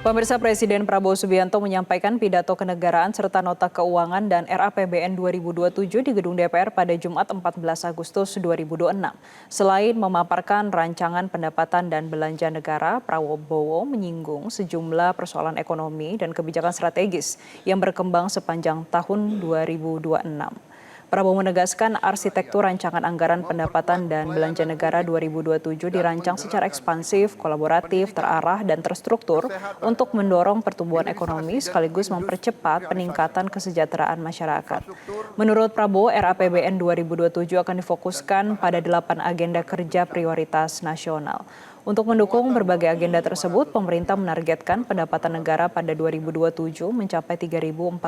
Pemirsa, Presiden Prabowo Subianto menyampaikan pidato kenegaraan serta nota keuangan dan RAPBN 2027 di Gedung DPR pada Jumat 14 Agustus 2026. Selain memaparkan rancangan pendapatan dan belanja negara, Prabowo menyinggung sejumlah persoalan ekonomi dan kebijakan strategis yang berkembang sepanjang tahun 2026. Prabowo menegaskan arsitektur rancangan anggaran pendapatan dan belanja negara 2027 dirancang secara ekspansif, kolaboratif, terarah, dan terstruktur untuk mendorong pertumbuhan ekonomi sekaligus mempercepat peningkatan kesejahteraan masyarakat. Menurut Prabowo, RAPBN 2027 akan difokuskan pada 8 agenda kerja prioritas nasional. Untuk mendukung berbagai agenda tersebut, pemerintah menargetkan pendapatan negara pada 2027 mencapai 3.426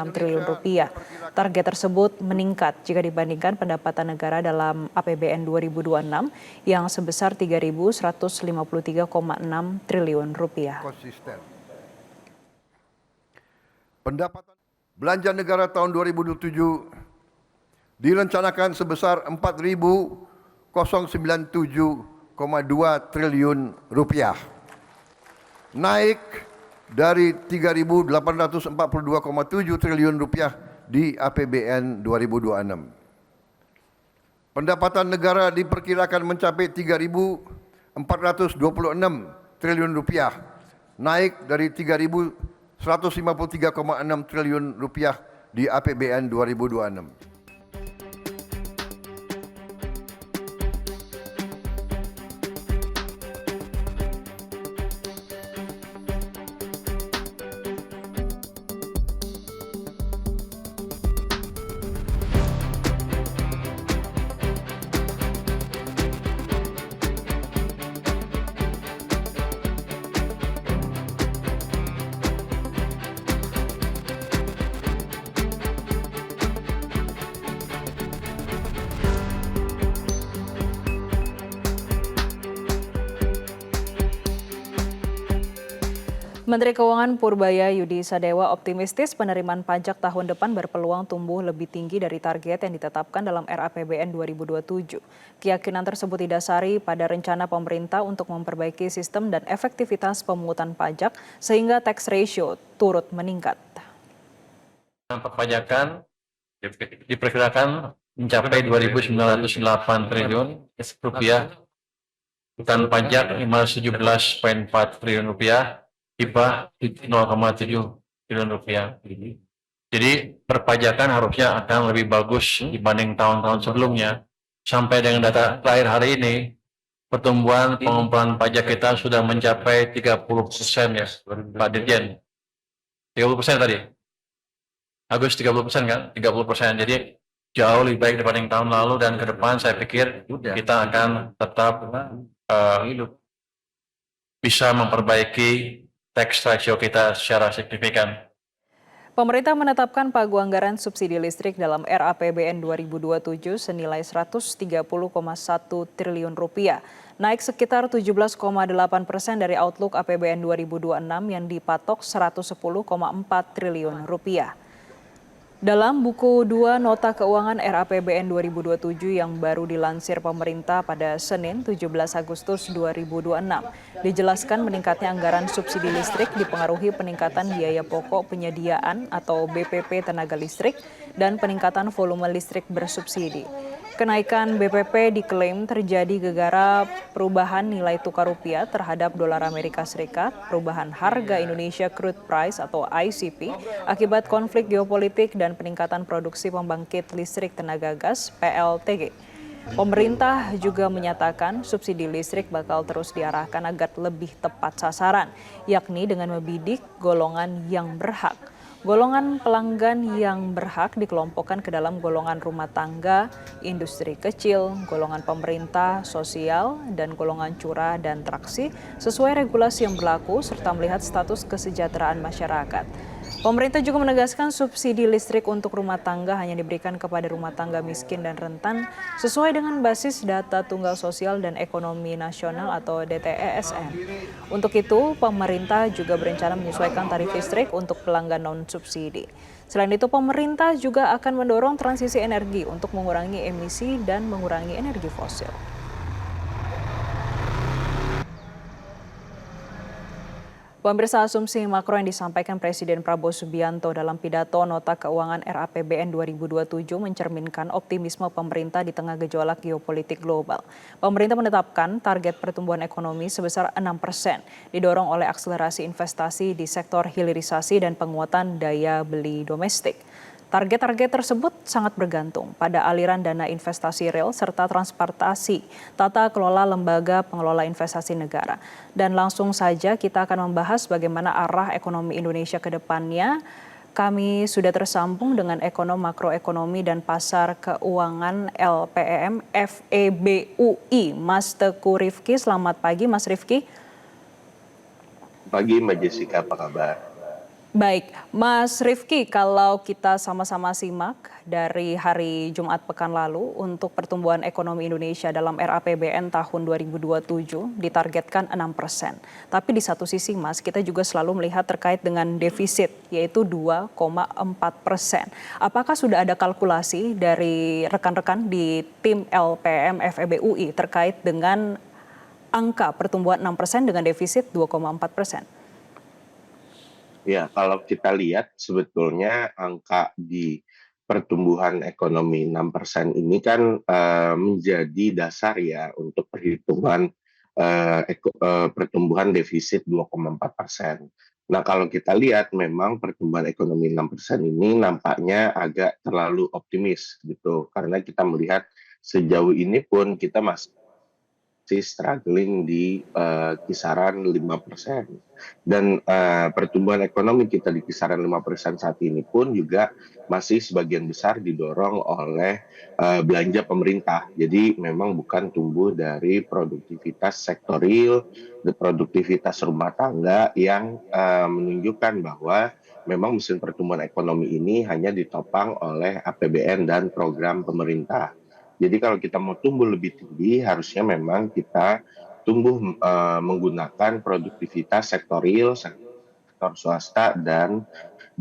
triliun rupiah. Target tersebut meningkat jika dibandingkan pendapatan negara dalam APBN 2026 yang sebesar 3.153,6 triliun rupiah. Pendapatan belanja negara tahun 2027 direncanakan sebesar 4.097,2 triliun rupiah, naik dari 3.842,7 triliun rupiah di APBN 2026. Pendapatan negara diperkirakan mencapai 3.426 triliun rupiah, naik dari 3.153,6 triliun rupiah di APBN 2026. Menteri Keuangan Purbaya Yudi Sadewa optimistis penerimaan pajak tahun depan berpeluang tumbuh lebih tinggi dari target yang ditetapkan dalam RAPBN 2027. Keyakinan tersebut didasari pada rencana pemerintah untuk memperbaiki sistem dan efektivitas pemungutan pajak sehingga tax ratio turut meningkat. Perpajakan diperkirakan mencapai 2.908 triliun rupiah, bukan pajak 517,4 triliun rupiah, hibah 0,7 triliun rupiah. Jadi perpajakan harusnya akan lebih bagus dibanding tahun-tahun sebelumnya. Sampai dengan data terakhir hari ini, pertumbuhan pengumpulan pajak kita sudah mencapai 30% ya, Pak Dirjen. 30% tadi. Agus 30% kan? 30%. Jadi jauh lebih baik dibanding tahun lalu, dan ke depan saya pikir kita akan tetap bisa memperbaiki tax ratio kita secara signifikan. Pemerintah menetapkan pagu anggaran subsidi listrik dalam RAPBN 2027 senilai 130,1 triliun rupiah, naik sekitar 17,8% dari outlook APBN 2026 yang dipatok 110,4 triliun rupiah. Dalam buku 2 Nota Keuangan RAPBN 2027 yang baru dilansir pemerintah pada Senin 17 Agustus 2026, dijelaskan meningkatnya anggaran subsidi listrik dipengaruhi peningkatan biaya pokok penyediaan atau BPP tenaga listrik dan peningkatan volume listrik bersubsidi. Kenaikan BPP diklaim terjadi gegara perubahan nilai tukar rupiah terhadap dolar Amerika Serikat, perubahan harga Indonesia Crude Price atau ICP akibat konflik geopolitik dan peningkatan produksi pembangkit listrik tenaga gas PLTG. Pemerintah juga menyatakan subsidi listrik bakal terus diarahkan agar lebih tepat sasaran, yakni dengan membidik golongan yang berhak. Golongan pelanggan yang berhak dikelompokkan ke dalam golongan rumah tangga, industri kecil, golongan pemerintah, sosial, dan golongan curah dan traksi sesuai regulasi yang berlaku serta melihat status kesejahteraan masyarakat. Pemerintah juga menegaskan subsidi listrik untuk rumah tangga hanya diberikan kepada rumah tangga miskin dan rentan sesuai dengan basis data tunggal sosial dan ekonomi nasional atau DTESN. Untuk itu, pemerintah juga berencana menyesuaikan tarif listrik untuk pelanggan non-subsidi. Selain itu, pemerintah juga akan mendorong transisi energi untuk mengurangi emisi dan mengurangi energi fosil. Pemirsa, asumsi makro yang disampaikan Presiden Prabowo Subianto dalam pidato Nota Keuangan RAPBN 2027 mencerminkan optimisme pemerintah di tengah gejolak geopolitik global. Pemerintah menetapkan target pertumbuhan ekonomi sebesar 6%, didorong oleh akselerasi investasi di sektor hilirisasi dan penguatan daya beli domestik. Target-target tersebut sangat bergantung pada aliran dana investasi real serta transportasi, tata kelola lembaga pengelola investasi negara. Dan langsung saja kita akan membahas bagaimana arah ekonomi Indonesia ke depannya. Kami sudah tersambung dengan ekonom makroekonomi dan pasar keuangan LPEM FEBUI, Mas Teguh Rifki. Selamat pagi, Mas Rifki. Pagi Mbak Jessica, apa kabar? Baik, Mas Rifki, kalau kita sama-sama simak dari hari Jumat pekan lalu untuk pertumbuhan ekonomi Indonesia dalam RAPBN tahun 2027 ditargetkan 6%. Tapi di satu sisi Mas, kita juga selalu melihat terkait dengan defisit yaitu 2,4%. Apakah sudah ada kalkulasi dari rekan-rekan di tim LPM FEBUI terkait dengan angka pertumbuhan 6% dengan defisit 2,4%? Ya, kalau kita lihat sebetulnya angka di pertumbuhan ekonomi 6% ini kan menjadi dasar ya untuk perhitungan pertumbuhan defisit 2,4%. Nah, kalau kita lihat memang pertumbuhan ekonomi 6% ini nampaknya agak terlalu optimis gitu. Karena kita melihat sejauh ini pun kita masih struggling di kisaran 5%. Dan pertumbuhan ekonomi kita di kisaran 5% saat ini pun juga masih sebagian besar didorong oleh belanja pemerintah. Jadi memang bukan tumbuh dari produktivitas sektor real, produktivitas rumah tangga yang menunjukkan bahwa memang mesin pertumbuhan ekonomi ini hanya ditopang oleh APBN dan program pemerintah. Jadi kalau kita mau tumbuh lebih tinggi, harusnya memang kita tumbuh menggunakan produktivitas sektor real, sektor swasta, dan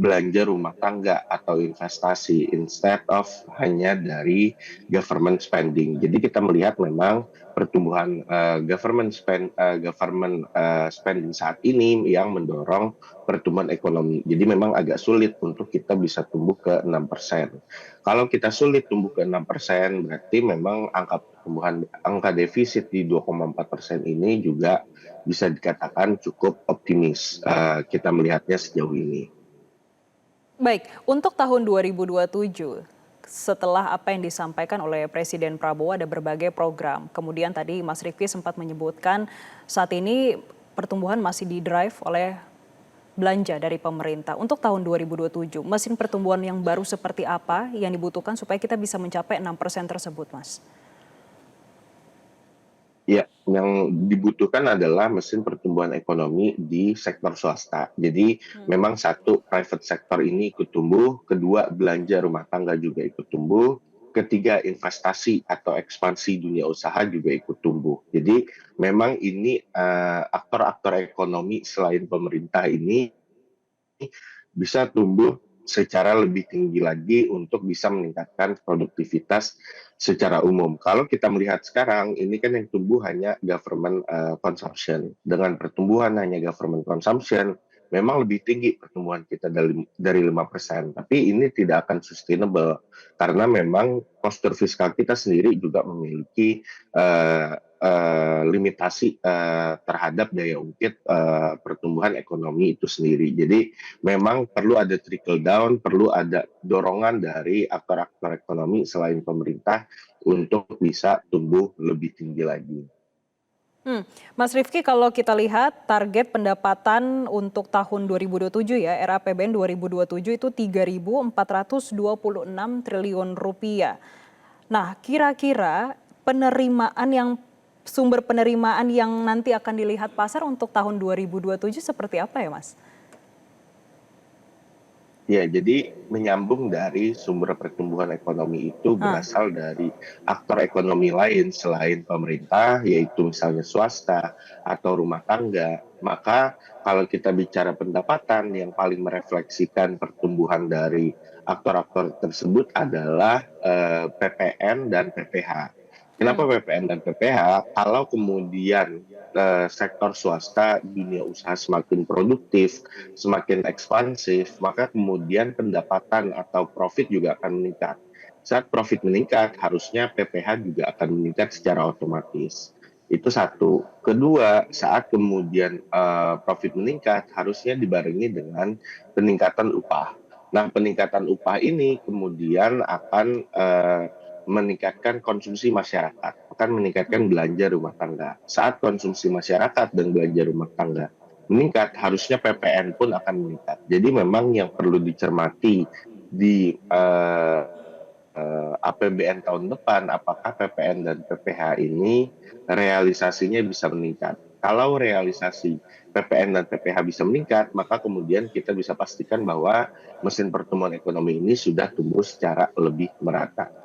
belanja rumah tangga atau investasi instead of hanya dari government spending. Jadi kita melihat memang pertumbuhan government spending saat ini yang mendorong pertumbuhan ekonomi. Jadi memang agak sulit untuk kita bisa tumbuh ke 6%. Kalau kita sulit tumbuh ke 6%, berarti memang angka defisit di 2,4% ini juga bisa dikatakan cukup optimis kita melihatnya sejauh ini. Baik, untuk tahun 2027, setelah apa yang disampaikan oleh Presiden Prabowo ada berbagai program. Kemudian tadi Mas Rifki sempat menyebutkan saat ini pertumbuhan masih didrive oleh belanja dari pemerintah. Untuk tahun 2027, mesin pertumbuhan yang baru seperti apa yang dibutuhkan supaya kita bisa mencapai 6% tersebut, Mas? Ya, yang dibutuhkan adalah mesin pertumbuhan ekonomi di sektor swasta. Jadi memang satu, private sector ini ikut tumbuh, kedua belanja rumah tangga juga ikut tumbuh, ketiga investasi atau ekspansi dunia usaha juga ikut tumbuh. Jadi memang ini aktor-aktor ekonomi selain pemerintah ini bisa tumbuh secara lebih tinggi lagi untuk bisa meningkatkan produktivitas secara umum. Kalau kita melihat sekarang, ini kan yang tumbuh hanya government consumption. Dengan pertumbuhan hanya government consumption, memang lebih tinggi pertumbuhan kita dari 5%. Tapi ini tidak akan sustainable, karena memang postur fiskal kita sendiri juga memiliki limitasi terhadap daya ungkit pertumbuhan ekonomi itu sendiri. Jadi memang perlu ada trickle down, perlu ada dorongan dari aktor-aktor ekonomi selain pemerintah untuk bisa tumbuh lebih tinggi lagi. Mas Rifki, kalau kita lihat target pendapatan untuk tahun 2027 ya, RAPBN 2027 itu 3.426 triliun rupiah. Nah, kira-kira sumber penerimaan yang nanti akan dilihat pasar untuk tahun 2027 seperti apa ya, Mas? Ya, jadi menyambung dari sumber pertumbuhan ekonomi itu berasal dari aktor ekonomi lain selain pemerintah, yaitu misalnya swasta atau rumah tangga. Maka kalau kita bicara pendapatan, yang paling merefleksikan pertumbuhan dari aktor-aktor tersebut adalah PPN dan PPH. Kenapa PPN dan PPH? Kalau kemudian sektor swasta, dunia usaha semakin produktif, semakin ekspansif, maka kemudian pendapatan atau profit juga akan meningkat. Saat profit meningkat, harusnya PPH juga akan meningkat secara otomatis. Itu satu. Kedua, saat kemudian profit meningkat, harusnya dibarengi dengan peningkatan upah. Nah, peningkatan upah ini kemudian akan meningkatkan konsumsi masyarakat, akan meningkatkan belanja rumah tangga. Saat konsumsi masyarakat dan belanja rumah tangga meningkat, harusnya PPN pun akan meningkat. Jadi memang yang perlu dicermati di APBN tahun depan, apakah PPN dan PPH ini realisasinya bisa meningkat. Kalau realisasi PPN dan PPH bisa meningkat, maka kemudian kita bisa pastikan bahwa mesin pertumbuhan ekonomi ini sudah tumbuh secara lebih merata.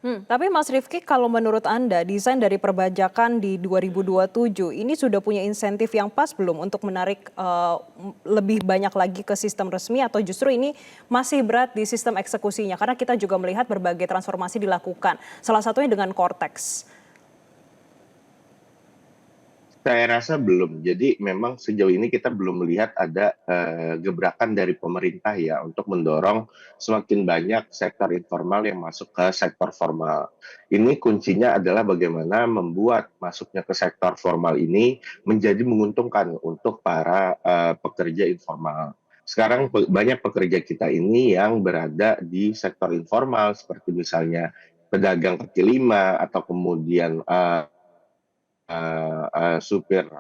Tapi Mas Rifki, kalau menurut Anda desain dari perpajakan di 2027 ini sudah punya insentif yang pas belum untuk menarik lebih banyak lagi ke sistem resmi, atau justru ini masih berat di sistem eksekusinya? Karena kita juga melihat berbagai transformasi dilakukan, salah satunya dengan Cortex. Saya rasa belum. Jadi memang sejauh ini kita belum melihat ada gebrakan dari pemerintah ya untuk mendorong semakin banyak sektor informal yang masuk ke sektor formal. Ini kuncinya adalah bagaimana membuat masuknya ke sektor formal ini menjadi menguntungkan untuk para pekerja informal. Sekarang banyak pekerja kita ini yang berada di sektor informal seperti misalnya pedagang kaki lima atau kemudian supir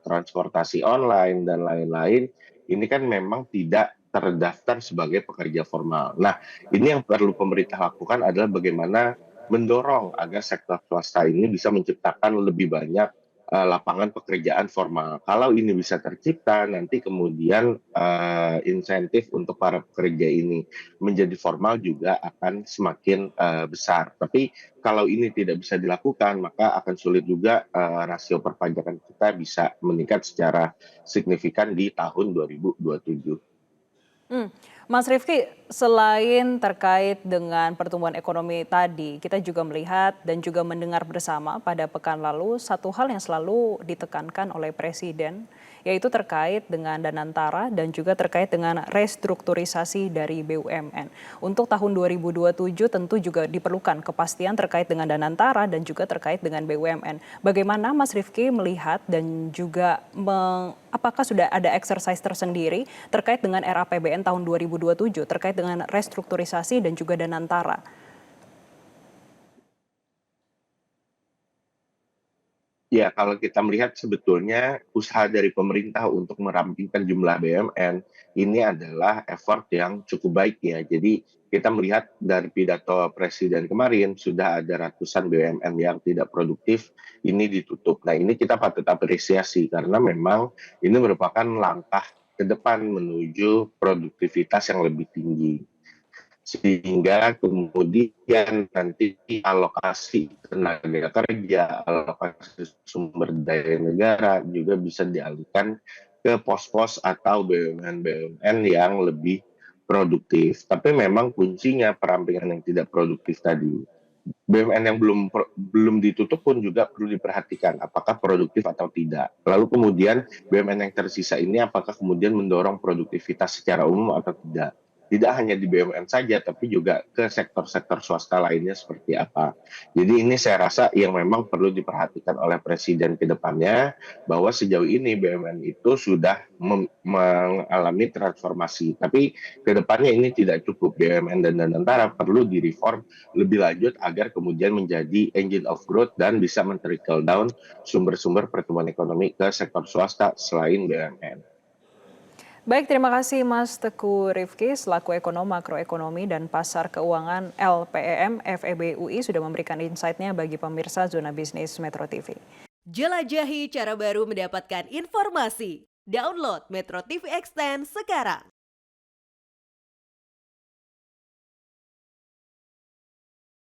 transportasi online dan lain-lain, ini kan memang tidak terdaftar sebagai pekerja formal. Nah, ini yang perlu pemerintah lakukan adalah bagaimana mendorong agar sektor swasta ini bisa menciptakan lebih banyak lapangan pekerjaan formal. Kalau ini bisa tercipta, nanti kemudian insentif untuk para pekerja ini menjadi formal juga akan semakin besar. Tapi kalau ini tidak bisa dilakukan, maka akan sulit juga rasio perpajakan kita bisa meningkat secara signifikan di tahun 2027. Mas Rifki, selain terkait dengan pertumbuhan ekonomi tadi, kita juga melihat dan juga mendengar bersama pada pekan lalu satu hal yang selalu ditekankan oleh Presiden, yaitu terkait dengan Danantara dan juga terkait dengan restrukturisasi dari BUMN. Untuk tahun 2027 tentu juga diperlukan kepastian terkait dengan Danantara dan juga terkait dengan BUMN. Bagaimana Mas Rifki melihat dan juga apakah sudah ada exercise tersendiri terkait dengan RAPBN tahun 2027 terkait dengan restrukturisasi dan juga Danantara? Ya, kalau kita melihat sebetulnya usaha dari pemerintah untuk merampingkan jumlah BUMN ini adalah effort yang cukup baik ya. Jadi kita melihat dari pidato Presiden kemarin sudah ada ratusan BUMN yang tidak produktif ini ditutup. Nah, ini kita patut apresiasi karena memang ini merupakan langkah ke depan menuju produktivitas yang lebih tinggi, sehingga kemudian nanti alokasi tenaga kerja, alokasi sumber daya negara juga bisa dialihkan ke pos-pos atau BUMN-BUMN yang lebih produktif. Tapi memang kuncinya perampingan yang tidak produktif tadi. BUMN yang belum ditutup pun juga perlu diperhatikan apakah produktif atau tidak. Lalu kemudian BUMN yang tersisa ini apakah kemudian mendorong produktivitas secara umum atau tidak. Tidak hanya di BUMN saja, tapi juga ke sektor-sektor swasta lainnya seperti apa. Jadi ini saya rasa yang memang perlu diperhatikan oleh Presiden ke depannya, bahwa sejauh ini BUMN itu sudah mengalami transformasi. Tapi ke depannya ini tidak cukup. BUMN dan Danantara perlu direform lebih lanjut agar kemudian menjadi engine of growth dan bisa men-trickle down sumber-sumber pertumbuhan ekonomi ke sektor swasta selain BUMN. Baik, terima kasih Mas Teguh Rifki selaku ekonom makroekonomi dan pasar keuangan LPEM FEB UI sudah memberikan insight-nya bagi pemirsa Zona Bisnis Metro TV. Jelajahi cara baru mendapatkan informasi. Download Metro TV Extend sekarang.